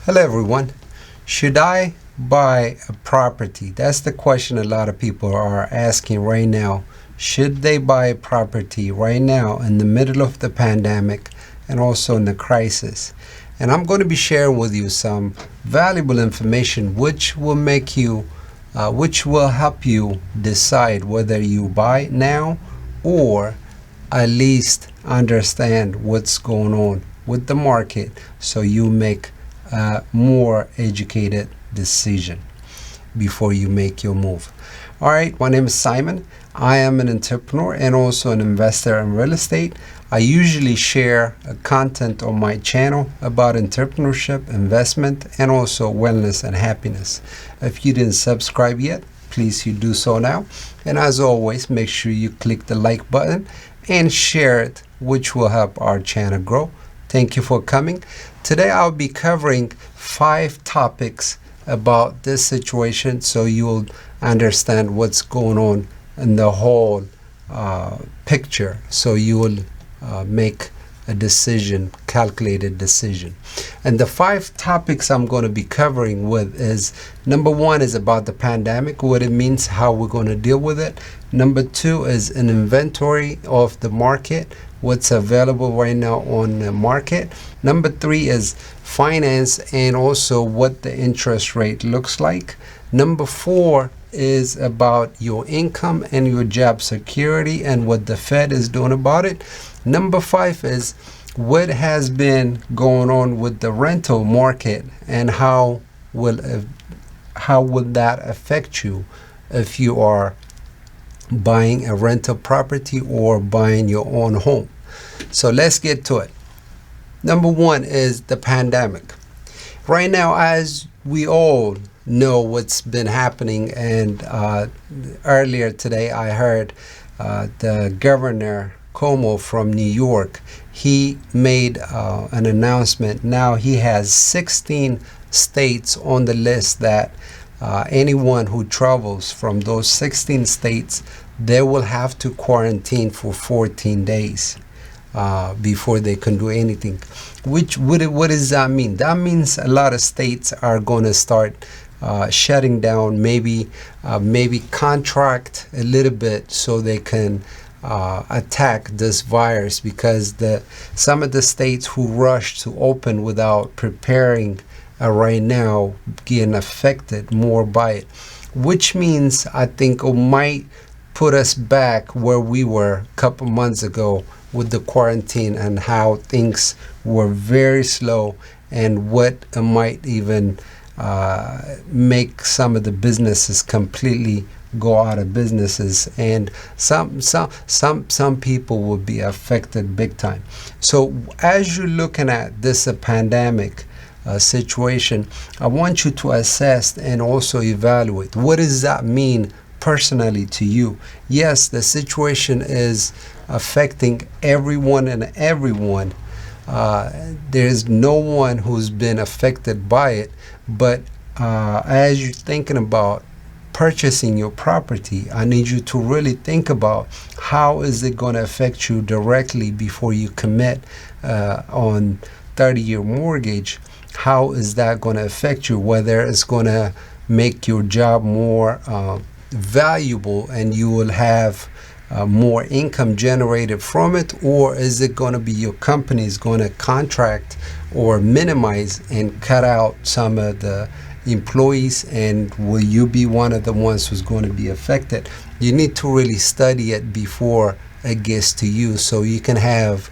Hello everyone. Should I buy a property? That's the question a lot of people are asking right now. Should they buy a property right now in the middle of the pandemic and also in the crisis? And I'm going to be sharing with you some valuable information which will help you decide whether you buy now or at least understand what's going on with the market so you make a more educated decision before you make your move. All right, my name is Simon. I am an entrepreneur and also an investor in real estate. I usually share content on my channel about entrepreneurship, investment, and also wellness and happiness. If you didn't subscribe yet, please you do so now. And as always, make sure you click the like button and share it, which will help our channel grow. Thank you for coming. Today I'll be covering 5 topics about this situation so you'll understand what's going on in the whole picture, so you will make a decision, calculated decision. And the 5 topics I'm going to be covering with is, number 1 is about the pandemic, what it means, how we're going to deal with it. Number 2 is an inventory of the market, what's available right now on the market. Number 3 is finance and also what the interest rate looks like. Number 4 is about your income and your job security and what the Fed is doing about it. Number 5 is what has been going on with the rental market and how will that affect you if you are buying a rental property or buying your own home. So let's get to it. Number 1 is the pandemic. Right now, as we all know what's been happening, and earlier today I heard the governor Cuomo from New York, he made an announcement. Now he has 16 states on the list that anyone who travels from those 16 states, they will have to quarantine for 14 days before they can do anything. What does that mean? That means a lot of states are going to start shutting down, maybe contract a little bit so they can attack this virus, because some of the states who rush to open without preparing right now getting affected more by it, which means I think it might put us back where we were a couple months ago with the quarantine and how things were very slow, and what might even make some of the businesses completely go out of businesses, and some people will be affected big time. So as you're looking at this pandemic situation, I want you to assess and also evaluate what does that mean personally to you. Yes, the situation is affecting everyone and everyone. There's no one who's been affected by it, but as you're thinking about purchasing your property, I need you to really think about how is it going to affect you directly before you commit on 30-year mortgage. How is that going to affect you? Whether it's going to make your job more valuable and you will have more income generated from it, or is it going to be your company is going to contract or minimize and cut out some of the employees, and will you be one of the ones who's going to be affected? You need to really study it before it gets to you, so you can have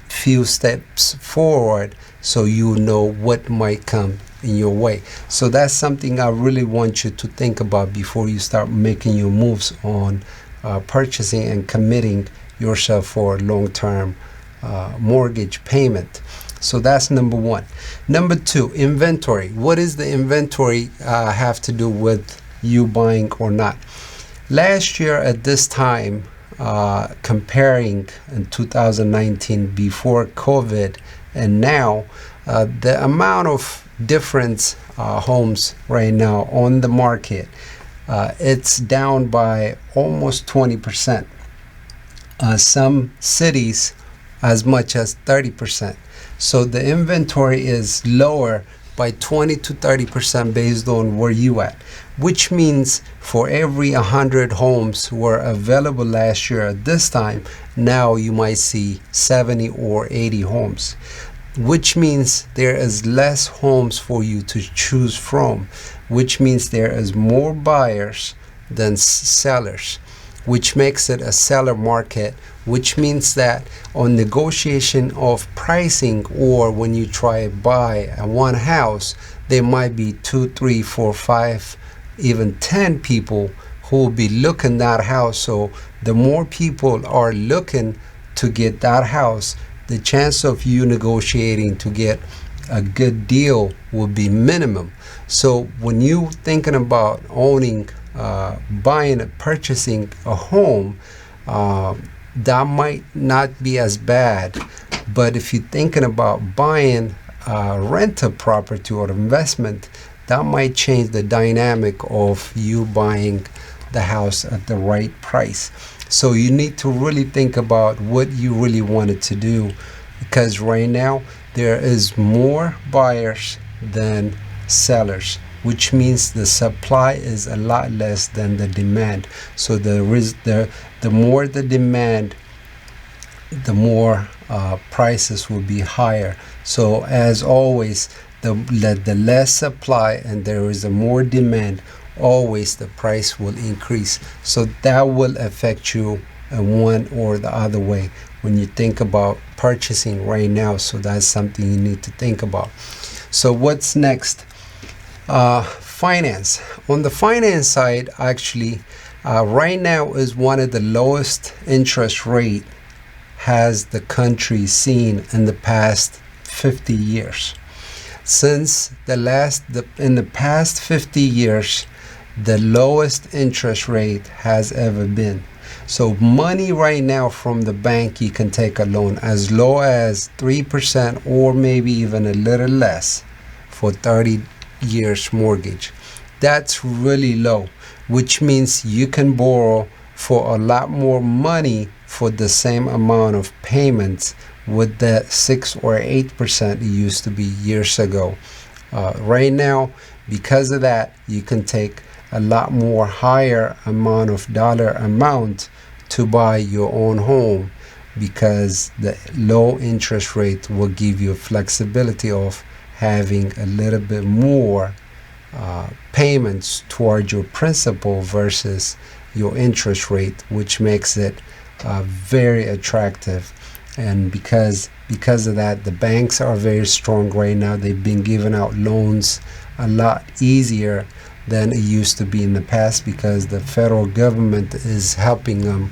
few steps forward so you know what might come in your way. So that's something I really want you to think about before you start making your moves on purchasing and committing yourself for a long-term mortgage payment. So that's number 1. Number 2, inventory. What does the inventory have to do with you buying or not? Last year at this time, comparing in 2019 before COVID and now, the amount of different homes right now on the market, it's down by almost 20%. Some cities as much as 30%. So the inventory is lower by 20 to 30% based on where you at, which means for every 100 homes were available last year at this time, now you might see 70 or 80 homes, which means there is less homes for you to choose from, which means there is more buyers than sellers, which makes it a seller market, which means that on negotiation of pricing, or when you try to buy one house, there might be 2, 3, 4, 5, even 10 people who will be looking that house. So the more people are looking to get that house, the chance of you negotiating to get a good deal will be minimum. So when you thinking about owning, buying, purchasing a home, that might not be as bad. But if you're thinking about buying a rental property or investment, that might change the dynamic of you buying the house at the right price. So you need to really think about what you really wanted to do, because right now there is more buyers than sellers, which means the supply is a lot less than the demand. So the more the demand, the more prices will be higher. So as always, the less supply and there is a more demand, always the price will increase. So that will affect you in one or the other way when you think about purchasing right now. So that's something you need to think about. So what's next? Finance. On the finance side, actually, right now is one of the lowest interest rate has the country seen in the past 50 years. Since in the past 50 years, the lowest interest rate has ever been. So money right now from the bank, you can take a loan as low as 3% or maybe even a little less for 30 years mortgage. That's really low, which means you can borrow for a lot more money for the same amount of payments with that 6 or 8% it used to be years ago. Right now, because of that, you can take a lot more higher amount of dollar amount to buy your own home, because the low interest rate will give you flexibility of having a little bit more payments toward your principal versus your interest rate, which makes it very attractive. And because of that, the banks are very strong right now. They've been giving out loans a lot easier than it used to be in the past, because the federal government is helping them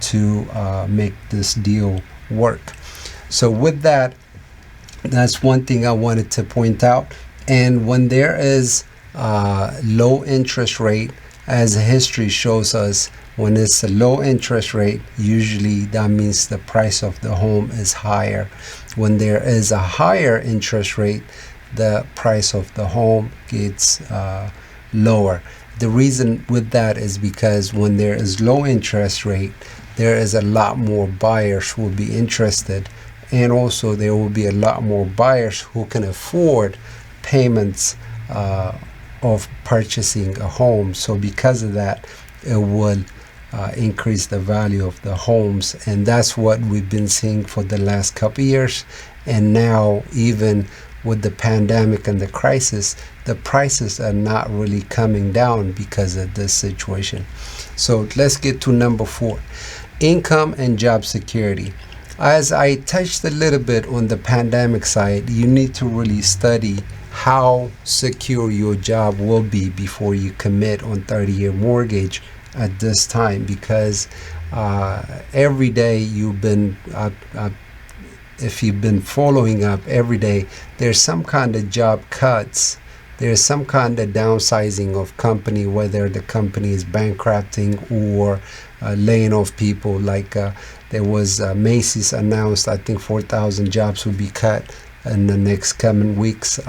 to make this deal work. So with that, that's one thing I wanted to point out. And when there is low interest rate, as history shows us, when it's a low interest rate, usually that means the price of the home is higher. When there is a higher interest rate, the price of the home gets lower. The reason with that is because when there is low interest rate, there is a lot more buyers who will be interested, and also there will be a lot more buyers who can afford payments of purchasing a home. So because of that, it will increase the value of the homes, and that's what we've been seeing for the last couple of years. And now, even with the pandemic and the crisis, the prices are not really coming down because of this situation. So let's get to number 4, income and job security. As I touched a little bit on the pandemic side, you need to really study how secure your job will be before you commit on 30-year mortgage at this time, because every day you've been if you've been following up every day, there's some kind of job cuts, there's some kind of downsizing of company, whether the company is bankrupting or laying off people. Like there was Macy's announced, I think 4,000 jobs will be cut in the next coming weeks.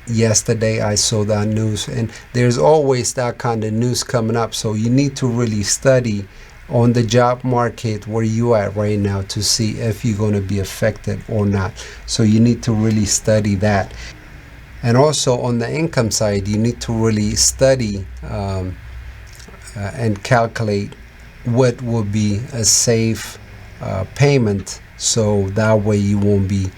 Yesterday I saw that news, and there's always that kind of news coming up. So you need to really study on the job market where you are right now to see if you're going to be affected or not. So you need to really study that. And also on the income side, you need to really study and calculate what will be a safe payment, so that way you won't be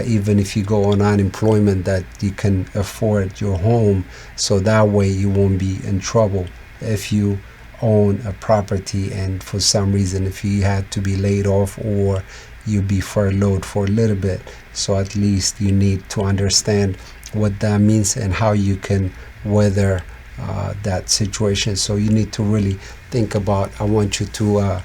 even if you go on unemployment, that you can afford your home, so that way you won't be in trouble if you own a property and for some reason if you had to be laid off or you be furloughed for a little bit. So at least you need to understand what that means and how you can weather that situation. So you need to really think about, I want you to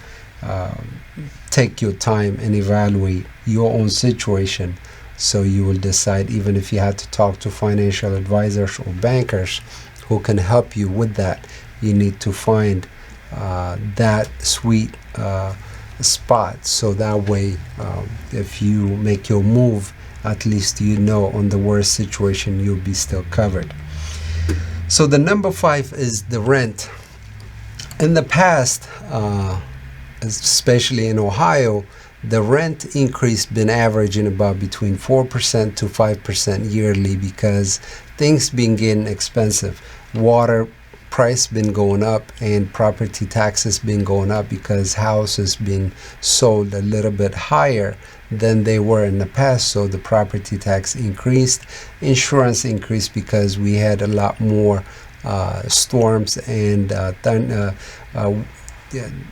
take your time and evaluate your own situation, so you will decide, even if you had to talk to financial advisors or bankers who can help you with that, you need to find that sweet spot, so that way if you make your move, at least you know on the worst situation you'll be still covered. So the number 5 is the rent. In the past, especially in Ohio, the rent increase been averaging about between 4% to 5% yearly, because things been getting expensive. Water price been going up and property taxes been going up because houses being sold a little bit higher than they were in the past. So the property tax increased, insurance increased because we had a lot more storms and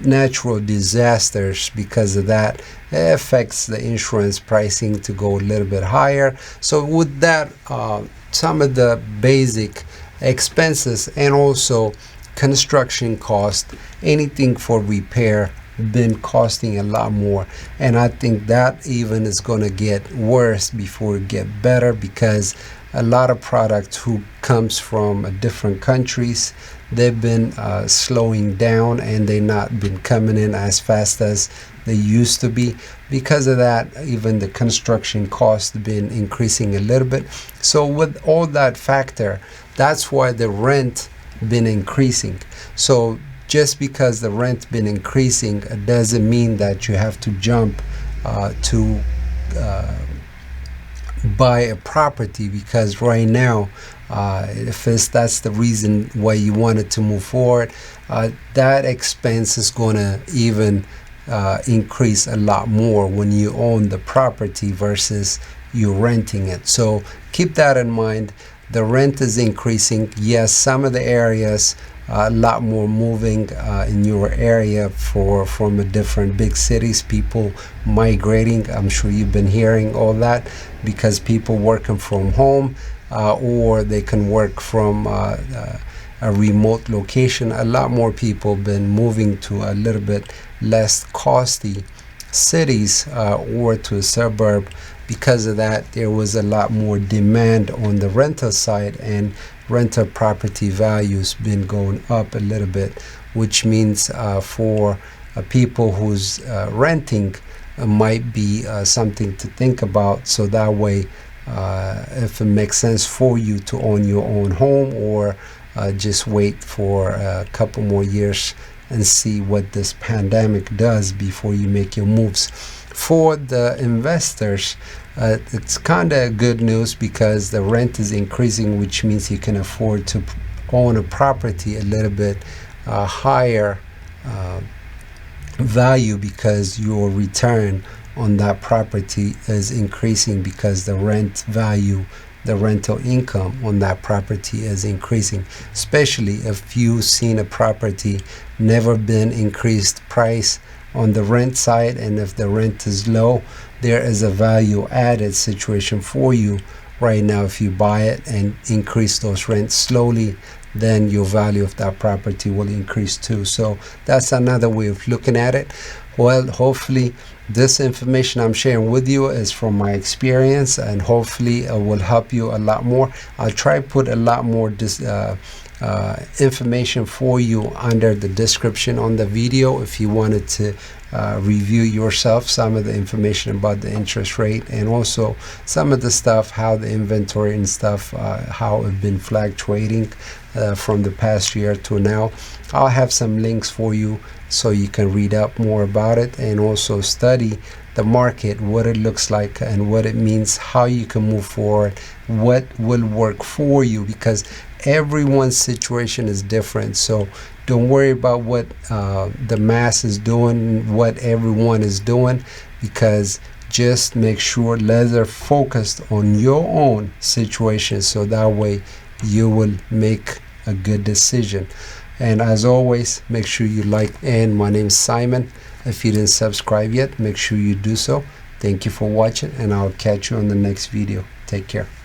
natural disasters. Because of that, it affects the insurance pricing to go a little bit higher. So with that, some of the basic expenses and also construction cost, anything for repair, been costing a lot more. And I think that even is going to get worse before it get better, because a lot of products who comes from different countries, they've been slowing down and they not been coming in as fast as they used to be. Because of that, even the construction cost been increasing a little bit. So with all that factor, that's why the rent been increasing. So just because the rent been increasing, it doesn't mean that you have to jump to buy a property, because right now, if that's the reason why you wanted to move forward, that expense is going to even increase a lot more when you own the property versus you renting it. So keep that in mind. The rent is increasing. Yes, some of the areas, a lot more moving in your area from a different big cities, people migrating. I'm sure you've been hearing all that, because people working from home or they can work from a remote location. A lot more people been moving to a little bit less costly cities or to a suburb. Because of that, there was a lot more demand on the rental side, and rental property values been going up a little bit, which means for people who's renting, might be something to think about. So that way, if it makes sense for you to own your own home, or just wait for a couple more years and see what this pandemic does before you make your moves. For the investors, it's kind of good news, because the rent is increasing, which means you can afford to own a property a little bit higher value, because your return on that property is increasing, because the rent value, the rental income on that property is increasing. Especially if you've seen a property never been increased price on the rent side, and if the rent is low, there is a value added situation for you right now. If you buy it and increase those rents slowly, then your value of that property will increase too. So that's another way of looking at it. Well, hopefully this information I'm sharing with you is from my experience, and hopefully it will help you a lot more. I'll try to put a lot more information for you under the description on the video if you wanted to review yourself some of the information about the interest rate, and also some of the stuff, how the inventory and stuff, how it's been fluctuating from the past year to now. I'll have some links for you so you can read up more about it and also study the market, what it looks like and what it means, how you can move forward, what will work for you, because everyone's situation is different. So don't worry about what the mass is doing, what everyone is doing, because just make sure laser focused on your own situation, so that way you will make a good decision. And as always, make sure you like. And my name is Simon. If you didn't subscribe yet, make sure you do so. Thank you for watching, and I'll catch you on the next video. Take care.